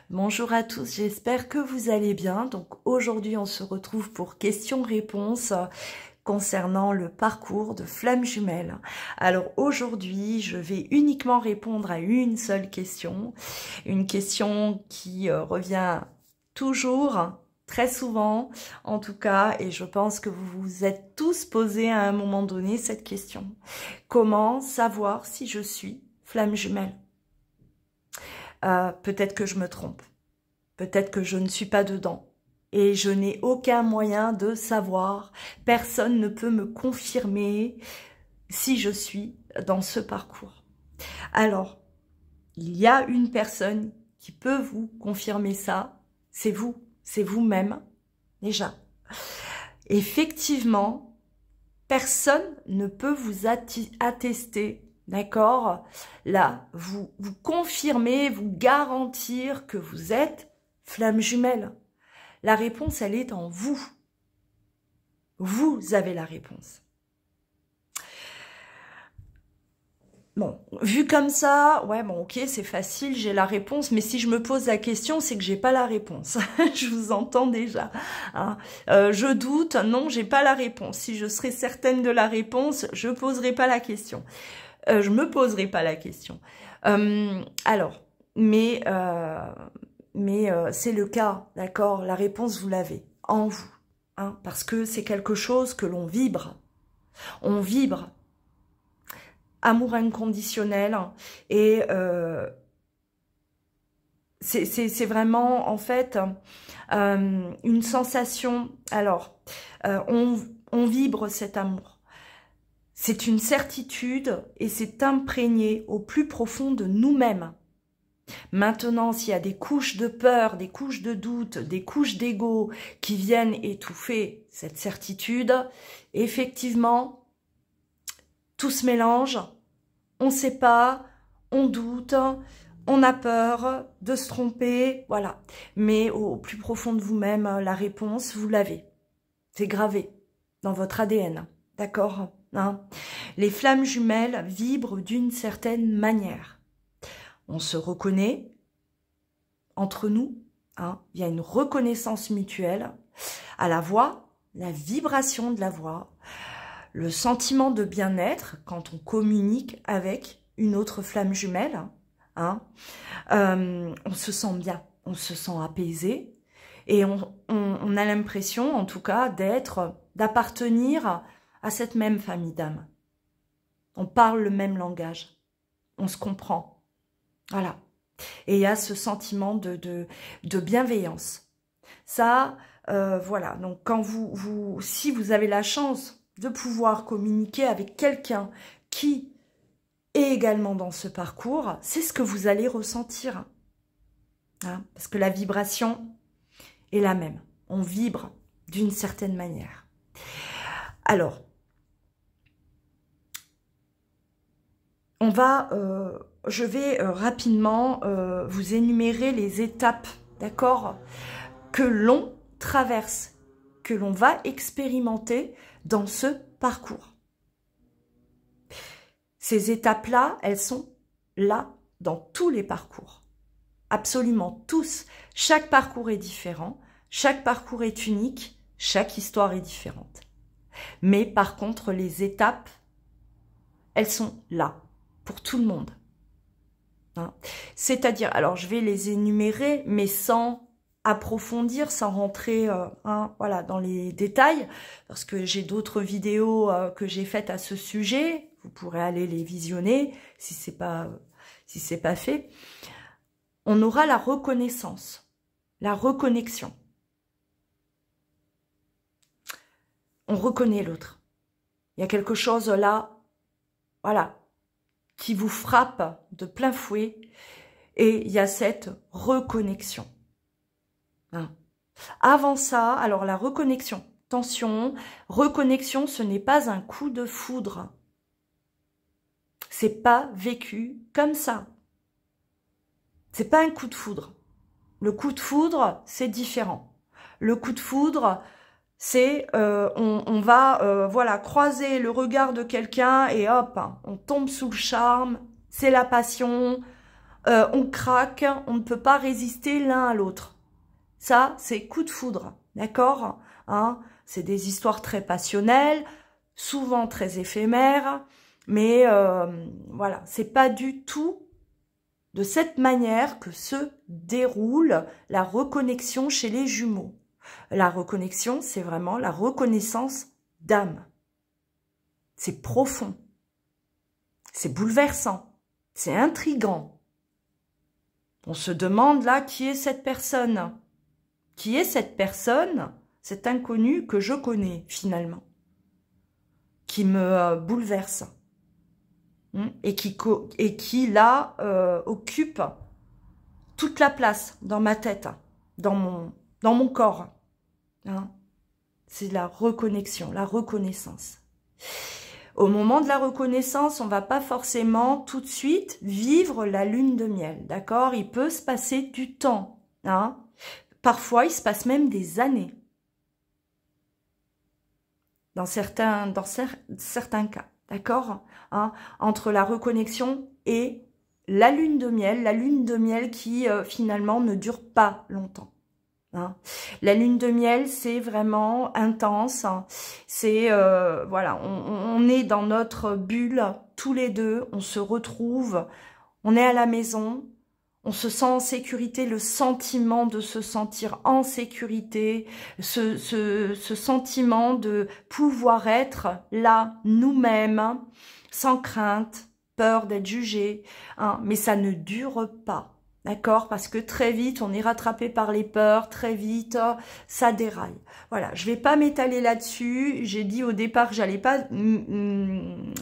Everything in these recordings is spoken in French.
Bonjour à tous, j'espère que vous allez bien. Donc aujourd'hui, on se retrouve pour questions-réponses concernant le parcours de Flamme Jumelle. Alors aujourd'hui, je vais uniquement répondre à une seule question. Une question qui revient toujours, très souvent en tout cas, et je pense que vous vous êtes tous posé à un moment donné cette question. Comment savoir si je suis Flamme Jumelle ? Peut-être que je me trompe, peut-être que je ne suis pas dedans et je n'ai aucun moyen de savoir, personne ne peut me confirmer si je suis dans ce parcours. Alors, il y a une personne qui peut vous confirmer ça, c'est vous-même déjà. Effectivement, personne ne peut vous attester. D'accord? Là, vous confirmez, vous garantir que vous êtes Flamme Jumelle. La réponse, elle est en vous. Vous avez la réponse. Bon, vu comme ça, ouais, bon, ok, c'est facile, j'ai la réponse, mais si je me pose la question, c'est que j'ai pas la réponse. Je vous entends déjà. Hein. Je doute, non, j'ai pas la réponse. Si je serais certaine de la réponse, je poserai pas la question. Je me poserai pas la question. Alors, mais c'est le cas, d'accord? La réponse, vous l'avez en vous, hein, parce que c'est quelque chose que l'on vibre. On vibre. Amour inconditionnel et c'est vraiment en fait une sensation. Alors, on vibre cet amour. C'est une certitude et c'est imprégné au plus profond de nous-mêmes. Maintenant, s'il y a des couches de peur, des couches de doute, des couches d'ego qui viennent étouffer cette certitude, effectivement, tout se mélange, on ne sait pas, on doute, on a peur de se tromper, voilà. Mais au plus profond de vous-même, la réponse, vous l'avez. C'est gravé dans votre ADN, d'accord, hein? Les flammes jumelles vibrent d'une certaine manière. On se reconnaît entre nous, hein, il y a une reconnaissance mutuelle à la voix, la vibration de la voix, le sentiment de bien-être quand on communique avec une autre flamme jumelle, hein, on se sent bien, on se sent apaisé et on a l'impression en tout cas d'appartenir à cette même famille d'âmes. On parle le même langage, on se comprend, voilà. Et il y a ce sentiment de bienveillance. Ça, voilà, donc quand si vous avez la chance de pouvoir communiquer avec quelqu'un qui est également dans ce parcours, c'est ce que vous allez ressentir. Hein, parce que la vibration est la même. On vibre d'une certaine manière. Alors, je vais rapidement vous énumérer les étapes, d'accord, que l'on traverse, que l'on va expérimenter dans ce parcours. Ces étapes-là, elles sont là dans tous les parcours. Absolument tous. Chaque parcours est différent, chaque parcours est unique, chaque histoire est différente. Mais par contre, les étapes, elles sont là, pour tout le monde. Hein. C'est-à-dire, alors je vais les énumérer, mais sans approfondir, sans rentrer voilà, dans les détails, parce que j'ai d'autres vidéos que j'ai faites à ce sujet. Vous pourrez aller les visionner si c'est pas fait. On aura la reconnaissance, la reconnexion. On reconnaît l'autre. Il y a quelque chose là, voilà, qui vous frappe de plein fouet et il y a cette reconnexion. Hein. Avant ça, alors la reconnexion, attention, reconnexion, ce n'est pas un coup de foudre. C'est pas vécu comme ça. C'est pas un coup de foudre. Le coup de foudre, c'est différent. Le coup de foudre, c'est on va voilà, croiser le regard de quelqu'un et hop, on tombe sous le charme, c'est la passion, on craque, on ne peut pas résister l'un à l'autre. Ça, c'est coup de foudre, d'accord, hein? C'est des histoires très passionnelles, souvent très éphémères, mais voilà, c'est pas du tout de cette manière que se déroule la reconnexion chez les jumeaux. La reconnexion, c'est vraiment la reconnaissance d'âme. C'est profond, c'est bouleversant, c'est intriguant. On se demande là, qui est cette personne? Qui est cette personne, cet inconnu que je connais finalement, qui me bouleverse et qui là, occupe toute la place dans ma tête, dans mon corps. Hein. C'est la reconnexion, la reconnaissance. Au moment de la reconnaissance, on va pas forcément tout de suite vivre la lune de miel, d'accord? Il peut se passer du temps. Hein. Parfois, il se passe même des années. Dans certains cas, d'accord, hein, entre la reconnexion et la lune de miel qui finalement ne dure pas longtemps. Hein. La lune de miel, c'est vraiment intense, hein. C'est, voilà, on est dans notre bulle, tous les deux, on se retrouve, on est à la maison, on se sent en sécurité, le sentiment de se sentir en sécurité, ce sentiment de pouvoir être là, nous-mêmes, sans crainte, peur d'être jugé, hein, mais ça ne dure pas. D'accord? Parce que très vite, on est rattrapé par les peurs, très vite, ça déraille. Voilà, je vais pas m'étaler là-dessus. J'ai dit au départ que j'allais pas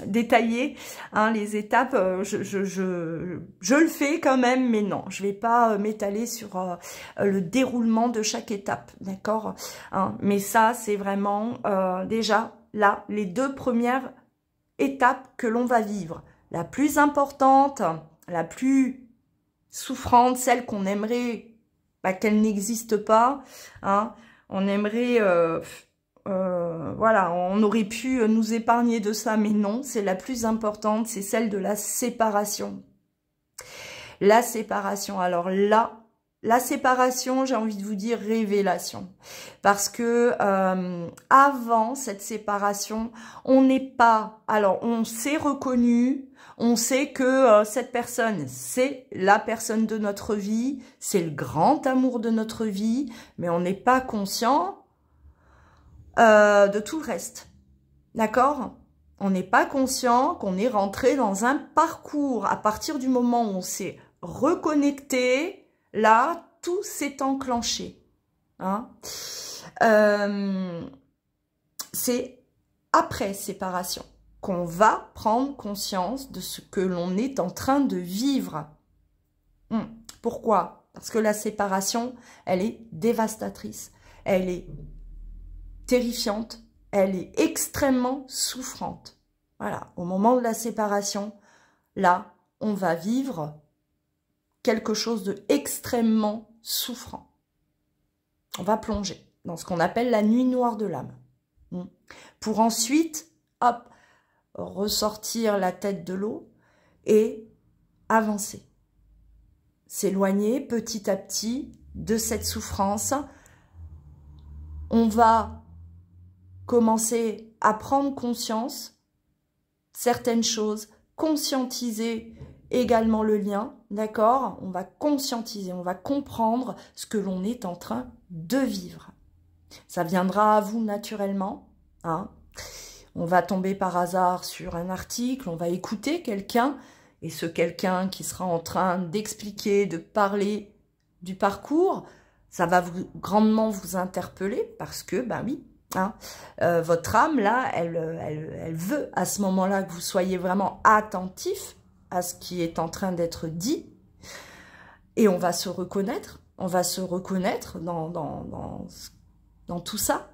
détailler hein, les étapes. Je le fais quand même, mais non, je vais pas m'étaler sur le déroulement de chaque étape. D'accord? Hein, mais ça, c'est vraiment déjà là, les 2 premières étapes que l'on va vivre. La plus importante, la plus souffrante, celle qu'on aimerait qu'elle n'existe pas, hein. On aimerait, voilà, on aurait pu nous épargner de ça, mais non, c'est la plus importante, c'est celle de la séparation. La séparation, alors là, la séparation, j'ai envie de vous dire révélation, parce que avant cette séparation, on n'est pas, alors on s'est reconnu, on sait que cette personne, c'est la personne de notre vie, c'est le grand amour de notre vie, mais on n'est pas conscient de tout le reste, d'accord? On n'est pas conscient qu'on est rentré dans un parcours. À partir du moment où on s'est reconnecté, là, tout s'est enclenché. Hein. C'est après séparation qu'on va prendre conscience de ce que l'on est en train de vivre. Pourquoi? Parce que la séparation, elle est dévastatrice, elle est terrifiante, elle est extrêmement souffrante. Voilà, au moment de la séparation, là, on va vivre quelque chose de extrêmement souffrant. On va plonger dans ce qu'on appelle la nuit noire de l'âme. Pour ensuite, hop, ressortir la tête de l'eau et avancer. S'éloigner petit à petit de cette souffrance. On va commencer à prendre conscience de certaines choses, conscientiser également le lien, d'accord? On va conscientiser, on va comprendre ce que l'on est en train de vivre. Ça viendra à vous naturellement, hein? On va tomber par hasard sur un article, on va écouter quelqu'un, et ce quelqu'un qui sera en train d'expliquer, de parler du parcours, ça va grandement vous interpeller, parce que, ben oui, hein, votre âme, là, elle veut à ce moment-là que vous soyez vraiment attentif à ce qui est en train d'être dit, et on va se reconnaître dans tout ça,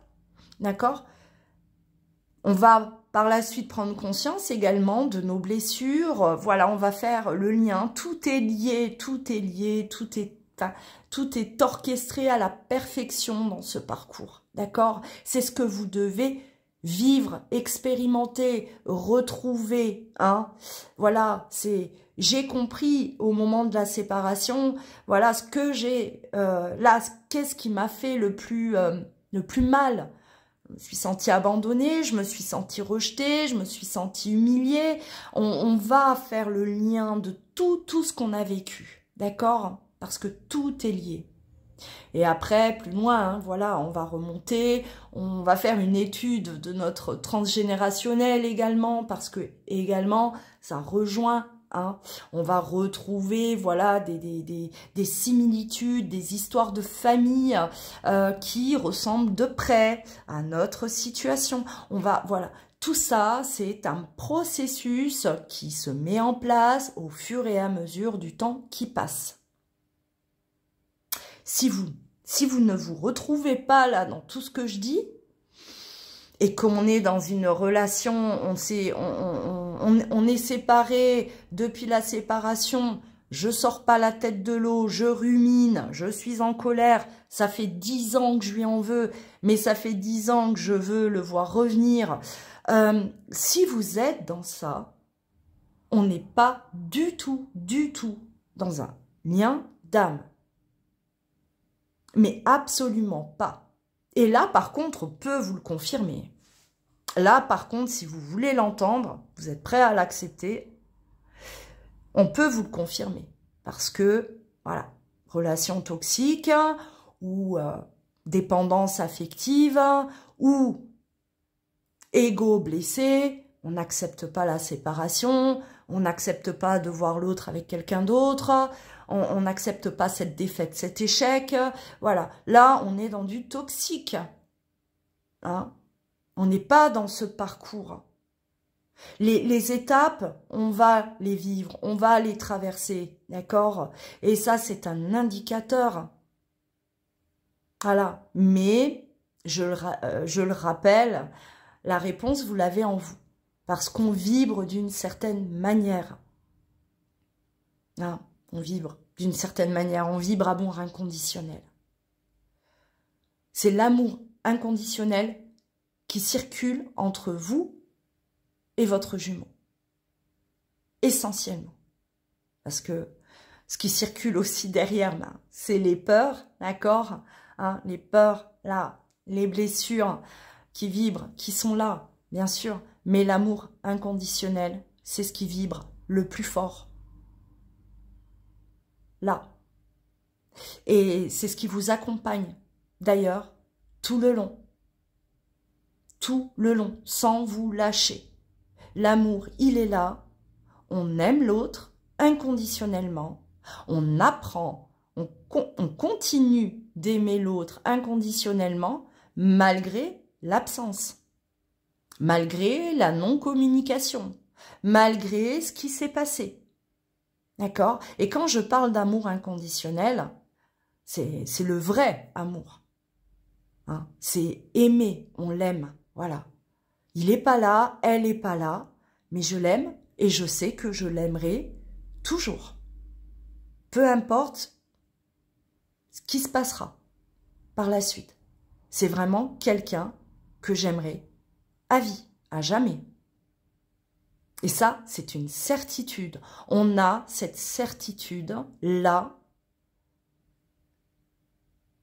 d'accord? On va par la suite prendre conscience également de nos blessures. Voilà, on va faire le lien. Tout est lié, tout est lié, tout est orchestré à la perfection dans ce parcours. D'accord? C'est ce que vous devez vivre, expérimenter, retrouver, hein. Voilà, c'est, j'ai compris au moment de la séparation, voilà ce que j'ai, là, qu'est-ce qui m'a fait le plus mal. Je me suis sentie abandonnée, je me suis sentie rejetée, je me suis sentie humiliée. On va faire le lien de tout ce qu'on a vécu, d'accord? Parce que tout est lié. Et après, plus loin, hein, voilà, on va remonter, on va faire une étude de notre transgénérationnel également, parce que également, ça rejoint, hein, on va retrouver, voilà, des similitudes, des histoires de famille qui ressemblent de près à notre situation. On va, voilà, tout ça, c'est un processus qui se met en place au fur et à mesure du temps qui passe. Si vous ne vous retrouvez pas là dans tout ce que je dis, et qu'on est dans une relation, on est séparés depuis la séparation, je sors pas la tête de l'eau, je rumine, je suis en colère, ça fait 10 ans que je lui en veux, mais ça fait 10 ans que je veux le voir revenir. Si vous êtes dans ça, on n'est pas du tout dans un lien d'âme. Mais absolument pas. Et là, par contre, on peut vous le confirmer. Là, par contre, si vous voulez l'entendre, vous êtes prêt à l'accepter, on peut vous le confirmer. Parce que, voilà, relation toxique, ou dépendance affective, ou ego blessé, on n'accepte pas la séparation, on n'accepte pas de voir l'autre avec quelqu'un d'autre, on n'accepte pas cette défaite, cet échec. Voilà, là, on est dans du toxique. Hein? On n'est pas dans ce parcours. Les étapes, on va les vivre, on va les traverser, d'accord? Et ça, c'est un indicateur. Voilà, mais, je le rappelle, la réponse, vous l'avez en vous. Parce qu'on vibre d'une certaine manière. Hein? On vibre d'une certaine manière, on vibre amour inconditionnel. C'est l'amour inconditionnel qui circule entre vous et votre jumeau. Essentiellement. Parce que ce qui circule aussi derrière, c'est les peurs, d'accord, hein, les peurs, là, les blessures qui vibrent, qui sont là, bien sûr, mais l'amour inconditionnel, c'est ce qui vibre le plus fort. Là. Et c'est ce qui vous accompagne, d'ailleurs, tout le long. Tout le long, sans vous lâcher. L'amour, il est là. On aime l'autre inconditionnellement. On apprend, on continue d'aimer l'autre inconditionnellement, malgré l'absence. Malgré la non-communication. Malgré ce qui s'est passé. D'accord? Et quand je parle d'amour inconditionnel, c'est le vrai amour. Hein? C'est aimer, on l'aime. Voilà. Il n'est pas là, elle n'est pas là, mais je l'aime et je sais que je l'aimerai toujours. Peu importe ce qui se passera par la suite. C'est vraiment quelqu'un que j'aimerai à vie, à jamais. Et ça, c'est une certitude. On a cette certitude-là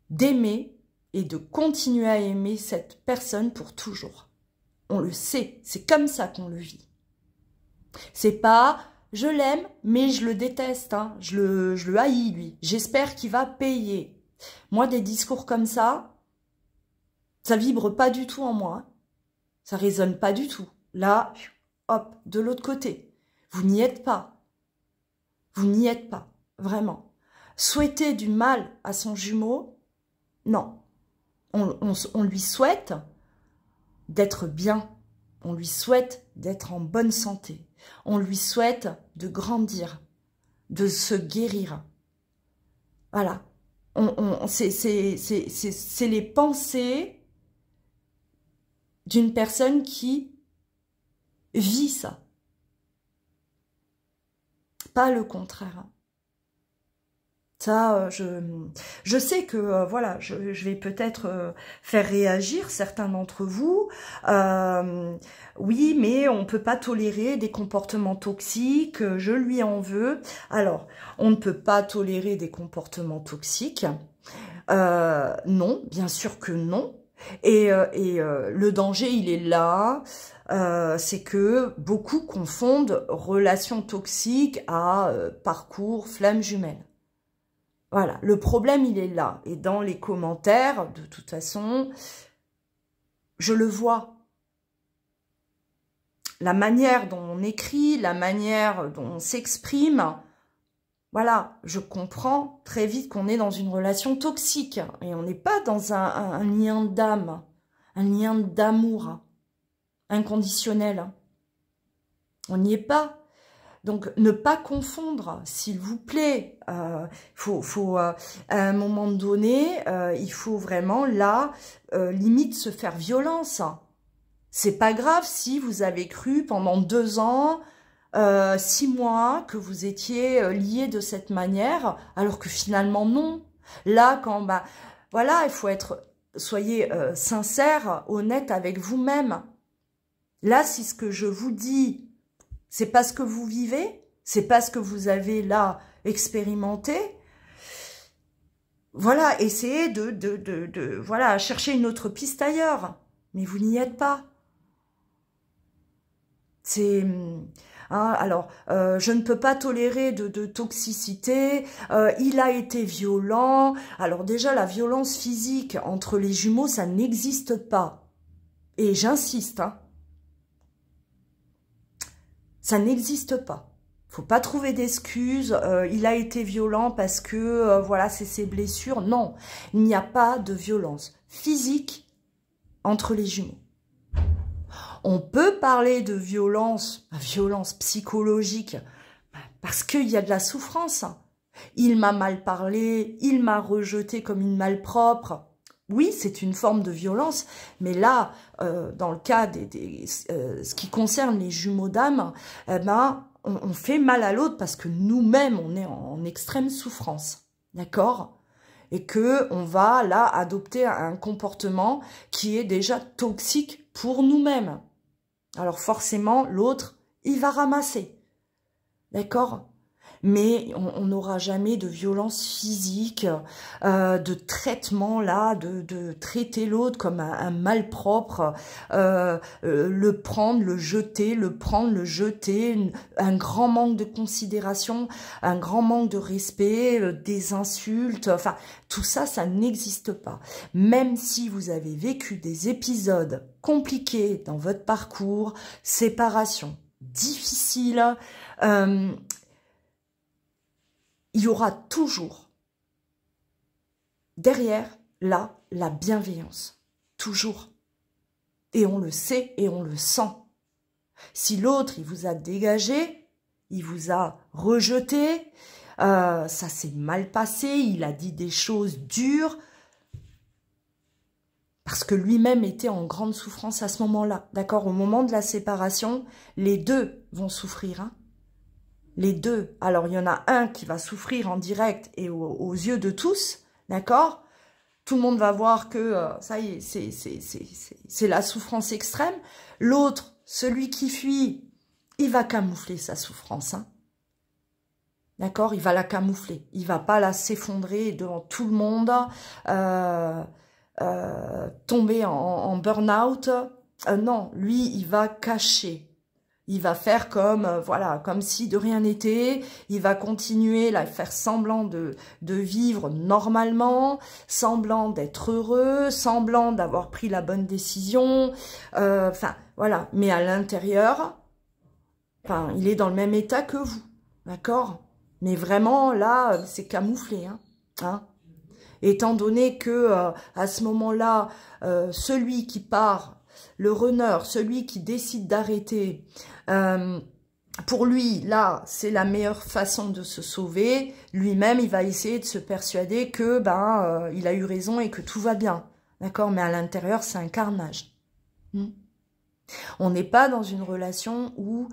d'aimer et de continuer à aimer cette personne pour toujours. On le sait, c'est comme ça qu'on le vit. C'est pas « je l'aime, mais je le déteste, hein. Je le haïs, lui. J'espère qu'il va payer. » Moi, des discours comme ça vibre pas du tout en moi. Hein. Ça résonne pas du tout. Là... hop, de l'autre côté. Vous n'y êtes pas. Vous n'y êtes pas, vraiment. Souhaiter du mal à son jumeau, non. On lui souhaite d'être bien. On lui souhaite d'être en bonne santé. On lui souhaite de grandir, de se guérir. Voilà. C'est les pensées d'une personne qui vit ça. Pas le contraire. Ça, je sais que, voilà, je vais peut-être faire réagir certains d'entre vous. Oui, mais on peut pas tolérer des comportements toxiques, je lui en veux. Alors, on ne peut pas tolérer des comportements toxiques. Non, bien sûr que non. Et le danger, il est là. C'est que beaucoup confondent relations toxiques à parcours flamme jumelle. Voilà, le problème, il est là. Et dans les commentaires, de toute façon, je le vois. La manière dont on écrit, la manière dont on s'exprime, voilà, je comprends très vite qu'on est dans une relation toxique. Et on n'est pas dans un lien d'âme, un lien d'amour inconditionnel. On n'y est pas. Donc, ne pas confondre, s'il vous plaît. À un moment donné, il faut vraiment, là, limite se faire violence. C'est pas grave si vous avez cru pendant 2 ans, 6 mois, que vous étiez liés de cette manière, alors que finalement, non. Là, voilà, il faut soyez sincère, honnête avec vous-même. Là, si ce que je vous dis, c'est pas ce que vous vivez, c'est pas ce que vous avez là expérimenté. Voilà, essayez voilà, chercher une autre piste ailleurs. Mais vous n'y êtes pas. C'est... alors, je ne peux pas tolérer de toxicité, il a été violent. Alors déjà, la violence physique entre les jumeaux, ça n'existe pas. Et j'insiste, hein. Ça n'existe pas. Faut pas trouver d'excuses. Il a été violent parce que, voilà, c'est ses blessures. Non, il n'y a pas de violence physique entre les jumeaux. On peut parler de violence psychologique, parce qu'il y a de la souffrance. Il m'a mal parlé, il m'a rejeté comme une malpropre. Oui, c'est une forme de violence, mais là, dans le cas ce qui concerne les jumeaux d'âme, on fait mal à l'autre parce que nous-mêmes, on est en extrême souffrance, d'accord? Et que on va là adopter un comportement qui est déjà toxique pour nous-mêmes. Alors forcément, l'autre, il va ramasser, d'accord? Mais on n'aura jamais de violence physique, de traitement là, de traiter l'autre comme un malpropre, le prendre, le jeter, un grand manque de considération, un grand manque de respect, des insultes, enfin tout ça, ça n'existe pas. Même si vous avez vécu des épisodes compliqués dans votre parcours, séparation difficile, il y aura toujours derrière, là, la bienveillance. Toujours. Et on le sait et on le sent. Si l'autre, il vous a dégagé, il vous a rejeté, ça s'est mal passé, il a dit des choses dures, parce que lui-même était en grande souffrance à ce moment-là. D'accord? Au moment de la séparation, les deux vont souffrir, hein. Les deux. Alors, il y en a un qui va souffrir en direct et aux yeux de tous, d'accord? Tout le monde va voir que, ça y est, c'est la souffrance extrême. L'autre, celui qui fuit, il va camoufler sa souffrance, hein. D'accord? Il va la camoufler. Il va pas la s'effondrer devant tout le monde, tomber en burn-out. Non, lui, il va cacher. Il va faire comme, voilà, comme si de rien n'était. Il va continuer, là, faire semblant de vivre normalement, semblant d'être heureux, semblant d'avoir pris la bonne décision. Enfin, voilà. Mais à l'intérieur, enfin, il est dans le même état que vous. D'accord? Mais vraiment, là, c'est camouflé, hein. Étant donné que, à ce moment-là, celui qui part, le runner, celui qui décide d'arrêter, pour lui, là, c'est la meilleure façon de se sauver. Lui-même, il va essayer de se persuader que il a eu raison et que tout va bien. D'accord? Mais à l'intérieur, c'est un carnage. On n'est pas dans une relation où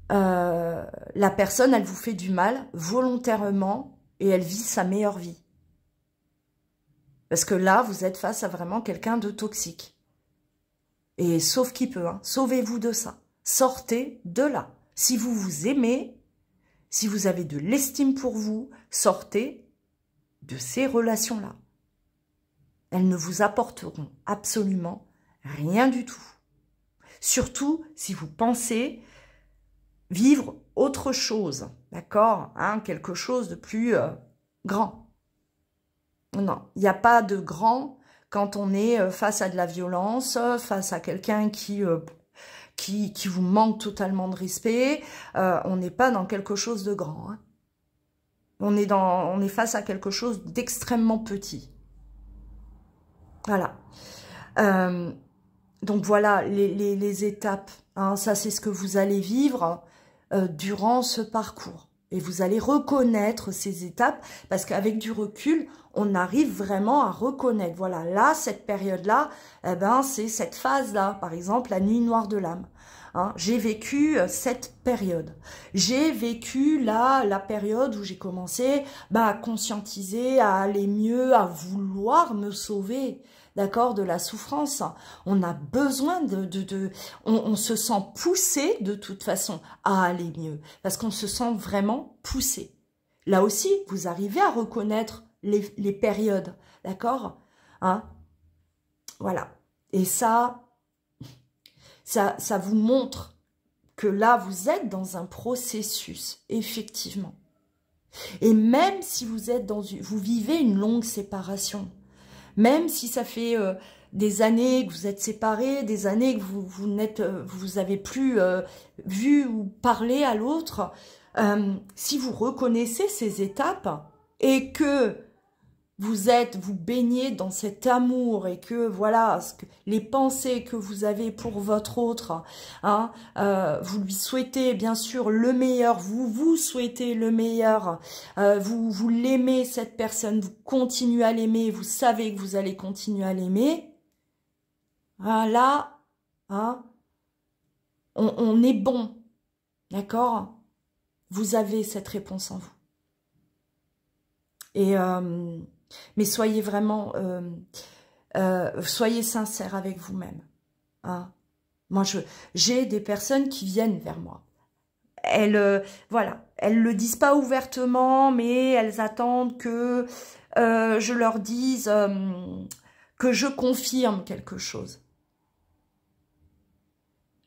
la personne, elle vous fait du mal volontairement et elle vit sa meilleure vie. Parce que là, vous êtes face à vraiment quelqu'un de toxique. Et sauf qui peut, hein, sauvez-vous de ça. Sortez de là. Si vous vous aimez, si vous avez de l'estime pour vous, sortez de ces relations-là. Elles ne vous apporteront absolument rien du tout. Surtout si vous pensez vivre autre chose, d'accord, hein, quelque chose de plus grand. Non, il n'y a pas de grand quand on est face à de la violence, face à quelqu'un qui vous manque totalement de respect. On n'est pas dans quelque chose de grand. Hein. On est face à quelque chose d'extrêmement petit. Voilà. Donc voilà les étapes. Hein, ça, c'est ce que vous allez vivre durant ce parcours. Et vous allez reconnaître ces étapes parce qu'avec du recul, on arrive vraiment à reconnaître. Voilà, là, cette période-là, eh ben, c'est cette phase-là. Par exemple, la nuit noire de l'âme. Hein, j'ai vécu cette période. J'ai vécu là la période où j'ai commencé à conscientiser, à aller mieux, à vouloir me sauver. D'accord, de la souffrance. On a besoin on se sent poussé de toute façon à aller mieux, parce qu'on se sent vraiment poussé. Là aussi, vous arrivez à reconnaître les périodes, d'accord, hein, voilà. Et ça vous montre que là, vous êtes dans un processus, effectivement. Et même si vous êtes vous vivez une longue séparation, même si ça fait des années que vous êtes séparés, des années que vous avez plus vu ou parlé à l'autre, si vous reconnaissez ces étapes et que vous baignez dans cet amour et que voilà les pensées que vous avez pour votre autre, hein, vous lui souhaitez bien sûr le meilleur, vous souhaitez le meilleur, vous l'aimez cette personne, vous continuez à l'aimer, vous savez que vous allez continuer à l'aimer, là, hein, on est bon, d'accord? Vous avez cette réponse en vous. Et mais soyez vraiment, soyez sincère avec vous-même. Hein. Moi, j'ai des personnes qui viennent vers moi. Voilà, elles le disent pas ouvertement, mais elles attendent que je leur dise que je confirme quelque chose.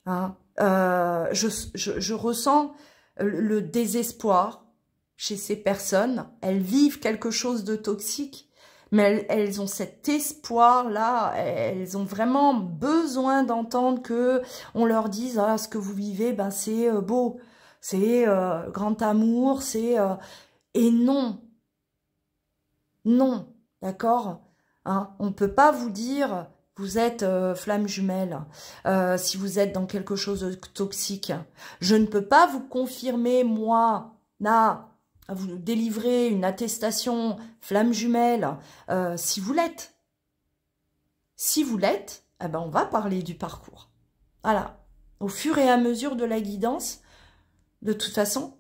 Hein. Je ressens le désespoir chez ces personnes. Elles vivent quelque chose de toxique, mais elles ont cet espoir-là, elles ont vraiment besoin d'entendre que on leur dise ah, ce que vous vivez, ben c'est beau, c'est grand amour, c'est et non, non, d'accord, hein, on peut pas vous dire vous êtes flamme jumelle si vous êtes dans quelque chose de toxique. Je ne peux pas vous confirmer moi, là, à vous délivrer une attestation flamme jumelle si vous l'êtes. Si vous l'êtes, eh ben on va parler du parcours. Voilà. Au fur et à mesure de la guidance, de toute façon,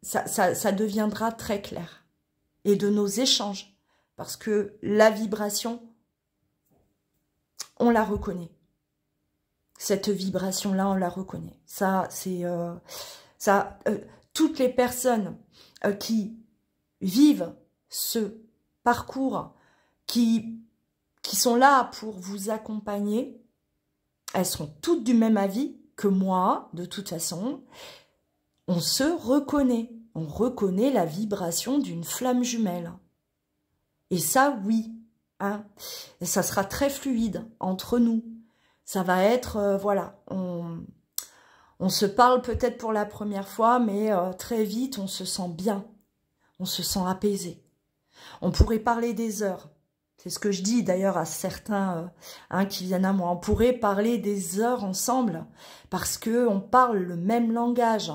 ça deviendra très clair. Et de nos échanges. Parce que la vibration, on la reconnaît. Cette vibration-là, on la reconnaît. Ça, c'est... toutes les personnes qui vivent ce parcours, qui sont là pour vous accompagner, elles sont toutes du même avis que moi, de toute façon. On se reconnaît. On reconnaît la vibration d'une flamme jumelle. Et ça, oui. Hein, et ça sera très fluide entre nous. Ça va être, voilà, on se parle peut-être pour la première fois, mais très vite, on se sent bien. On se sent apaisé. On pourrait parler des heures. C'est ce que je dis d'ailleurs à certains qui viennent à moi. On pourrait parler des heures ensemble parce qu'on parle le même langage.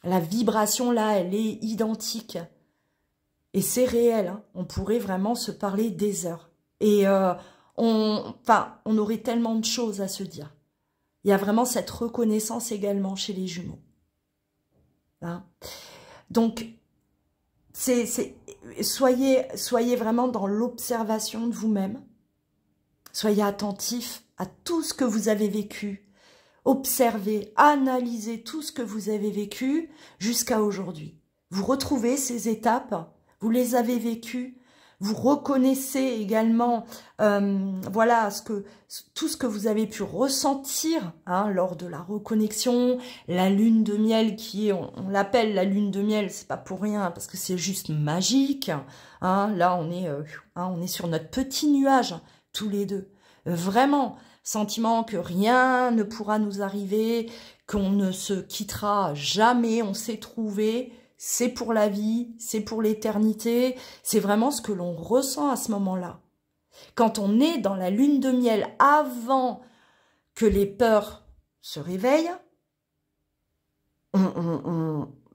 La vibration là, elle est identique. Et c'est réel. Hein. On pourrait vraiment se parler des heures. Et on aurait tellement de choses à se dire. Il y a vraiment cette reconnaissance également chez les jumeaux. Hein. Donc, soyez vraiment dans l'observation de vous-même. Soyez attentif à tout ce que vous avez vécu. Observez, analysez tout ce que vous avez vécu jusqu'à aujourd'hui. Vous retrouvez ces étapes, vous les avez vécues, vous reconnaissez également voilà, tout ce que vous avez pu ressentir hein, lors de la reconnexion, la lune de miel qui est, on l'appelle la lune de miel, c'est pas pour rien, parce que c'est juste magique. Hein, là, on est sur notre petit nuage, tous les deux. Vraiment, sentiment que rien ne pourra nous arriver, qu'on ne se quittera jamais, on s'est trouvé, c'est pour la vie, c'est pour l'éternité, c'est vraiment ce que l'on ressent à ce moment-là. Quand on est dans la lune de miel, avant que les peurs se réveillent,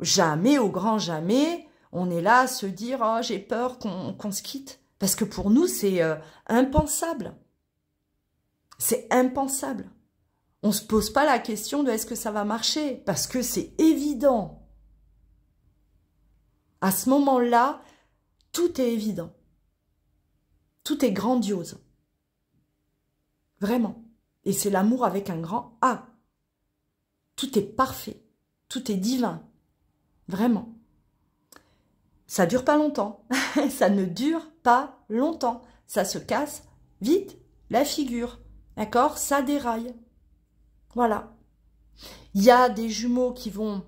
jamais, au grand jamais, on est là à se dire « Oh, j'ai peur qu'on se quitte ». Parce que pour nous, c'est impensable. C'est impensable. On ne se pose pas la question de est-ce que ça va marcher, parce que c'est évident. À ce moment-là, tout est évident. Tout est grandiose. Vraiment. Et c'est l'amour avec un grand A. Tout est parfait. Tout est divin. Vraiment. Ça dure pas longtemps. Ça ne dure pas longtemps. Ça se casse vite la figure. D'accord? Ça déraille. Voilà. Il y a des jumeaux qui vont...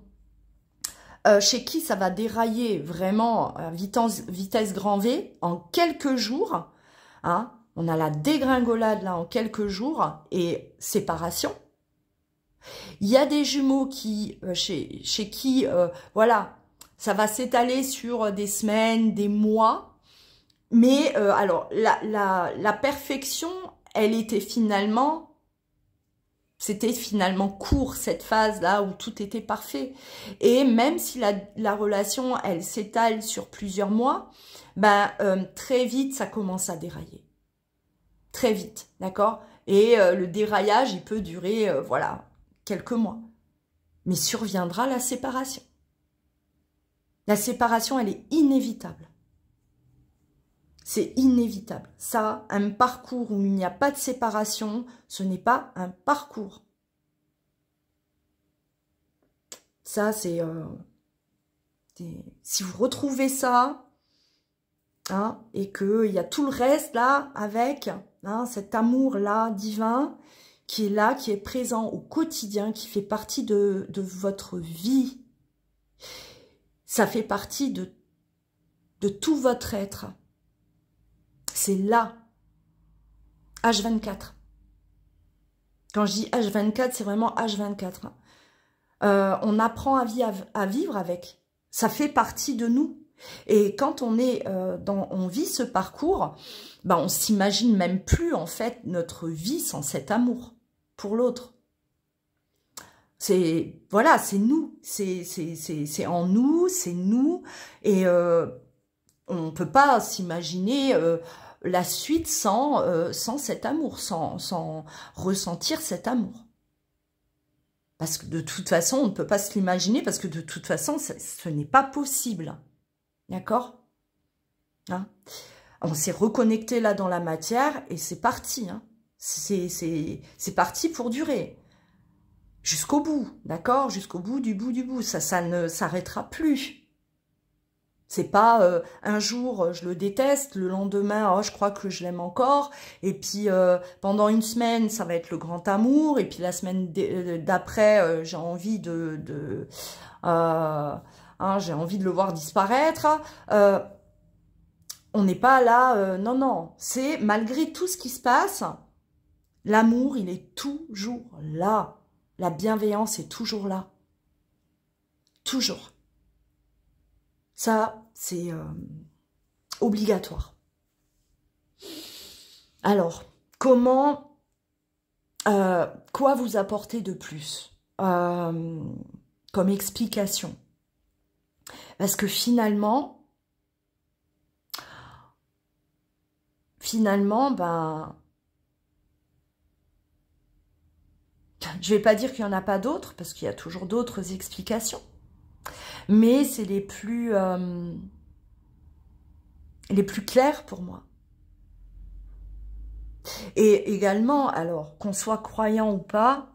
chez qui ça va dérailler vraiment à vitesse grand V en quelques jours. Hein, on a la dégringolade là en quelques jours et séparation. Il y a des jumeaux qui, chez qui, voilà, ça va s'étaler sur des semaines, des mois. Mais alors, la perfection, elle était finalement... C'était finalement court, cette phase-là où tout était parfait. Et même si la relation, elle s'étale sur plusieurs mois, ben, très vite, ça commence à dérailler. Très vite, d'accord? Et le déraillage, il peut durer, voilà, quelques mois. Mais surviendra la séparation. La séparation, elle est inévitable. C'est inévitable. Ça, un parcours où il n'y a pas de séparation, ce n'est pas un parcours. Ça, c'est... si vous retrouvez ça, hein, et qu'il y a tout le reste là, avec hein, cet amour-là divin, qui est là, qui est présent au quotidien, qui fait partie de votre vie. Ça fait partie de tout votre être. C'est là, H24. Quand je dis H24, c'est vraiment H24. On apprend à vivre avec. Ça fait partie de nous. Et quand on est on vit ce parcours, ben on s'imagine même plus en fait notre vie sans cet amour pour l'autre. C'est voilà, c'est nous, c'est en nous, c'est nous, et on peut pas s'imaginer la suite sans cet amour, sans ressentir cet amour. Parce que de toute façon, on ne peut pas se l'imaginer, parce que de toute façon, ce n'est pas possible. D'accord? Hein? On s'est reconnecté là dans la matière, et c'est parti. Hein? C'est parti pour durer. Jusqu'au bout, d'accord? Jusqu'au bout du bout du bout. Ça ne s'arrêtera plus. C'est pas un jour je le déteste, le lendemain oh, je crois que je l'aime encore, et puis pendant une semaine ça va être le grand amour, et puis la semaine d'après j'ai envie j'ai envie de le voir disparaître. On n'est pas là, non non, c'est malgré tout ce qui se passe, l'amour il est toujours là, la bienveillance est toujours là, toujours. Ça, c'est obligatoire. Alors, comment, quoi vous apporter de plus comme explication? Parce que finalement, ben, je vais pas dire qu'il n'y en a pas d'autres, parce qu'il y a toujours d'autres explications. mais c'est les plus clairs pour moi. Et également, alors, qu'on soit croyant ou pas,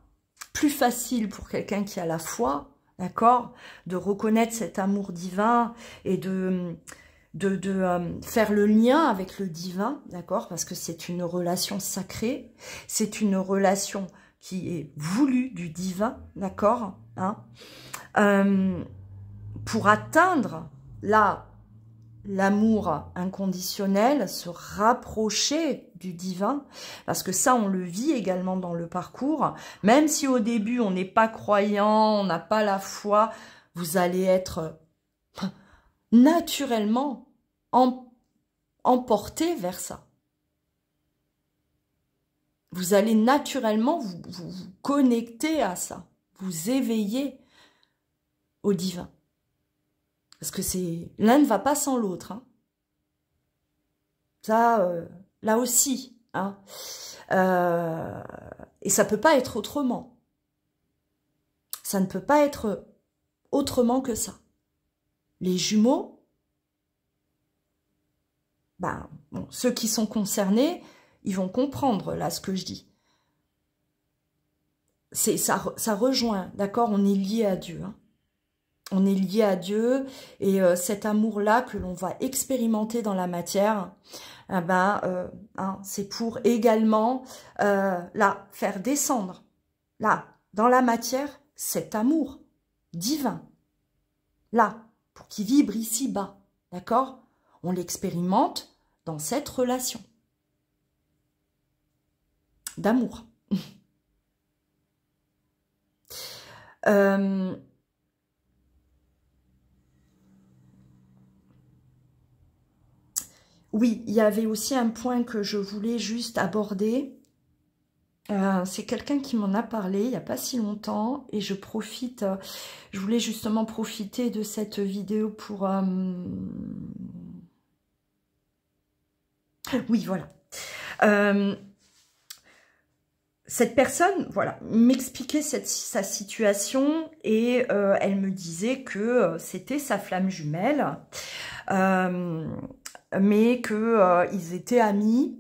plus facile pour quelqu'un qui a la foi, d'accord, de reconnaître cet amour divin et de faire le lien avec le divin, d'accord, parce que c'est une relation sacrée, c'est une relation qui est voulue du divin, d'accord, hein, pour atteindre l'amour inconditionnel, se rapprocher du divin, parce que ça, on le vit également dans le parcours. Même si au début, on n'est pas croyant, on n'a pas la foi, vous allez être naturellement emporté vers ça. Vous allez naturellement vous connecter à ça, vous éveiller au divin. Parce que l'un ne va pas sans l'autre. Hein. Ça, là aussi. Hein. Et ça ne peut pas être autrement. Ça ne peut pas être autrement que ça. Les jumeaux, ben, bon, ceux qui sont concernés, ils vont comprendre là ce que je dis. Ça rejoint, d'accord? On est lié à Dieu. Hein. On est lié à Dieu et cet amour-là que l'on va expérimenter dans la matière, hein, c'est pour également là, faire descendre, là, dans la matière, cet amour divin, là, pour qu'il vibre ici-bas, d'accord? On l'expérimente dans cette relation d'amour. Oui, il y avait aussi un point que je voulais juste aborder. C'est quelqu'un qui m'en a parlé il n'y a pas si longtemps et je voulais justement profiter de cette vidéo pour... Oui, voilà. Cette personne, voilà, m'expliquait sa situation et elle me disait que c'était sa flamme jumelle. Mais que ils étaient amis.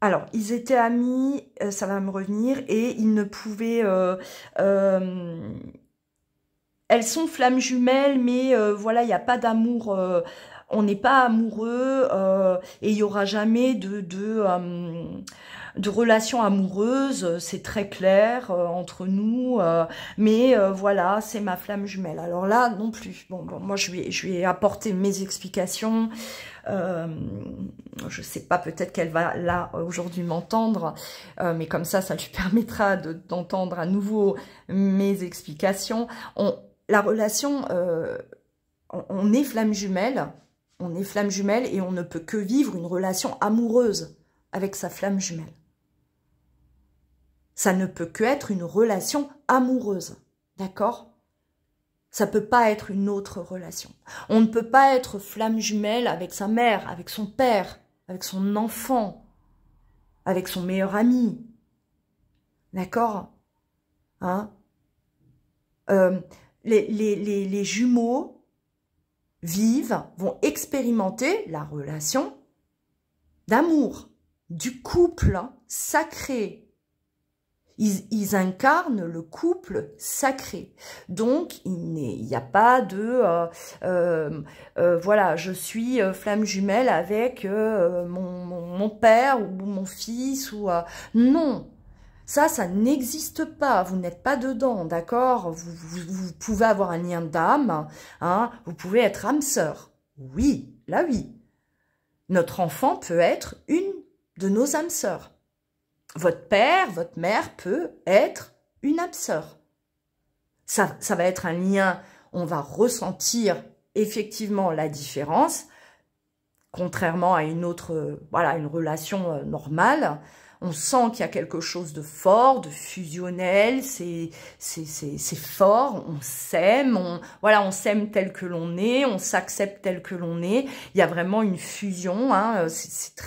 Alors, ils étaient amis, ça va me revenir, et ils ne pouvaient... elles sont flammes jumelles, mais voilà, il n'y a pas d'amour... on n'est pas amoureux, et il n'y aura jamais de relation amoureuse, c'est très clair entre nous, mais voilà, c'est ma flamme jumelle. Alors là, non plus. Bon, moi, je lui ai apporté mes explications. Je sais pas, peut-être qu'elle va là aujourd'hui m'entendre, mais comme ça lui permettra d'entendre à nouveau mes explications. La relation, on est flamme jumelle. On est flamme jumelle et on ne peut que vivre une relation amoureuse avec sa flamme jumelle. Ça ne peut que être une relation amoureuse, d'accord? Ça peut pas être une autre relation. On ne peut pas être flamme jumelle avec sa mère, avec son père, avec son enfant, avec son meilleur ami, d'accord? Hein? Les jumeaux vont expérimenter la relation d'amour, du couple sacré. Ils incarnent le couple sacré. Donc, il n'y a pas de... voilà, je suis flamme jumelle avec mon père ou mon fils. Non, ça n'existe pas. Vous n'êtes pas dedans, d'accord? Vous pouvez avoir un lien d'âme. Hein, vous pouvez être âme sœur. Oui, là oui. Notre enfant peut être une de nos âmes sœurs. Votre père, votre mère peut être une âme sœur. Ça va être un lien, on va ressentir effectivement la différence, contrairement à une autre, voilà, une relation normale. on sent qu'il y a quelque chose de fort, de fusionnel, c'est fort, on s'aime, voilà, on s'aime tel que l'on est, on s'accepte tel que l'on est. Il y a vraiment une fusion, hein,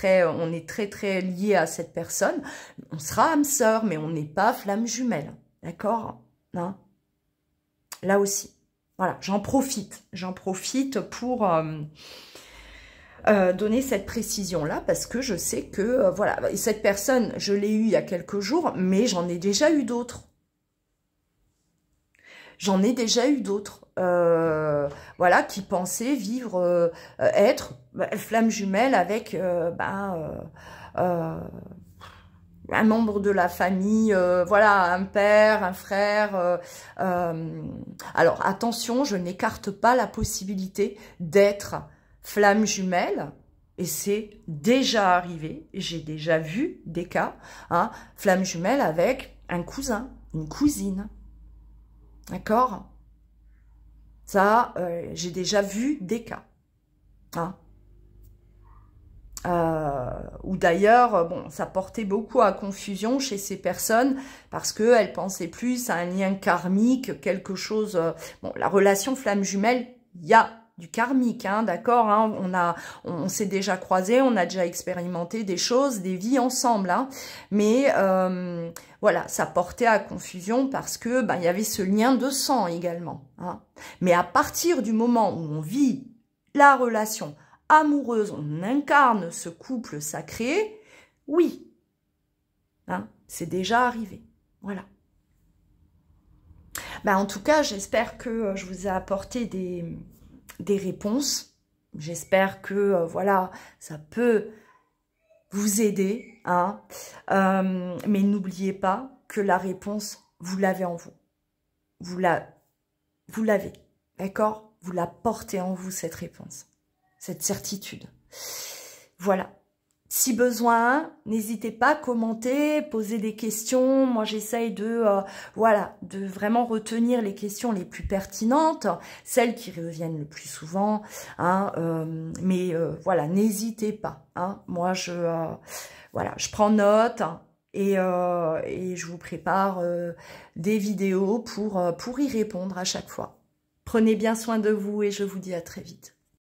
on est très très lié à cette personne. On sera âme sœur, mais on n'est pas flamme jumelle, d'accord, hein? Là aussi, voilà, j'en profite pour donner cette précision-là, parce que je sais que, voilà, cette personne, je l'ai eue il y a quelques jours, mais j'en ai déjà eu d'autres. J'en ai déjà eu d'autres, voilà, qui pensaient vivre, être flamme jumelle avec, un membre de la famille, voilà, un père, un frère. Alors, attention, je n'écarte pas la possibilité d'être flamme jumelle, et c'est déjà arrivé, j'ai déjà vu des cas, hein, flamme jumelle avec un cousin, une cousine, d'accord? Ça, j'ai déjà vu des cas, hein. Ou d'ailleurs, bon, ça portait beaucoup à confusion chez ces personnes parce qu'elles pensaient plus à un lien karmique, quelque chose... bon, la relation flamme jumelle, il y a du karmique, hein, d'accord, hein, on s'est déjà croisés, on a déjà expérimenté des choses, des vies ensemble, hein, mais voilà, ça portait à confusion parce que il y avait ce lien de sang également, hein. Mais à partir du moment où on vit la relation amoureuse, on incarne ce couple sacré, oui, hein, c'est déjà arrivé, voilà. En tout cas, j'espère que je vous ai apporté des réponses. J'espère que, voilà, ça peut vous aider, hein. Mais n'oubliez pas que la réponse, vous l'avez en vous. Vous l'avez, d'accord? Vous la portez en vous, cette réponse. Cette certitude. Voilà. Si besoin, n'hésitez pas à commenter, poser des questions. Moi, j'essaye voilà, de vraiment retenir les questions les plus pertinentes, celles qui reviennent le plus souvent, hein, mais voilà, n'hésitez pas, hein. Moi, voilà, je prends note, hein, et je vous prépare des vidéos pour y répondre à chaque fois. Prenez bien soin de vous et je vous dis à très vite.